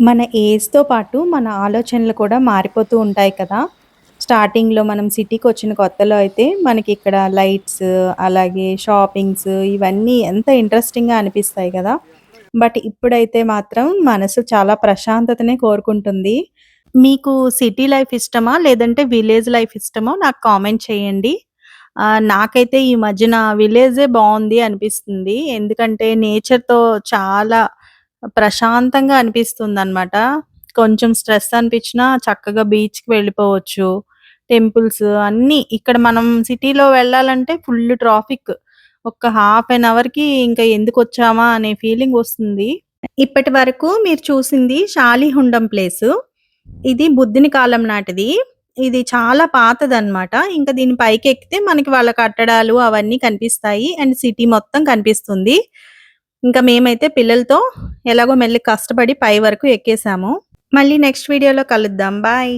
మన ఏజ్‌తో పాటు మన ఆలోచనలు కూడా మారిపోతూ ఉంటాయి కదా! స్టార్టింగ్‌లో మనం సిటీకొచ్చిన కొత్తలో అయితే మనకిక్కడ లైట్స్, అలాగే షాపింగ్స్ ఇవన్నీ ఎంత ఇంట్రెస్టింగ్‌గా అనిపిస్తాయి కదా! బట్ ఇప్పుడైతే మాత్రం మనసు చాలా ప్రశాంతతనే కోరుకుంటుంది. మీకు సిటీ లైఫ్ ఇష్టమా? లేదంటే విలేజ్ లైఫ్ ఇష్టమో నాకు కామెంట్ చేయండి. నాకైతే ఈ మధ్యన విలేజే బావుంది అనిపిస్తుంది. ఎందుకంటే నేచర్‌తో చాలా ప్రశాంతంగా అనిపిస్తుందనమాట. కొంచెం స్ట్రెస్ అనిపించినా చక్కగా బీచ్‌కి వెళ్ళిపోవచ్చు. టెంపుల్స్ అన్నీ ఇక్కడ మనం సిటీలో వెళ్ళాలంటే ఫుల్ ట్రాఫిక్. ఒక్క హాఫ్ ఎన్ అవర్‌కి ఇంకా ఎందుకొచ్చామా అనే ఫీలింగ్ వస్తుంది. ఇప్పటి వరకు మీరు చూసింది షాలిహుండం ప్లేసు. ఇది బుద్ధుని కాలం నాటిది. ఇది చాలా పాతదనమాట. ఇంక దీని పైకెక్కితే మనకి వాళ్ళ కట్టడాలు అవన్నీ కనిపిస్తాయి. అండ్ సిటీ మొత్తం కనిపిస్తుంది. ఇంకా మేమైతే పిల్లలతో ఎలాగో మెల్లిగా కష్టపడి పై వరకు ఎక్కేసాము. మళ్ళీ నెక్స్ట్ వీడియోలో కలుద్దాం. బాయ్.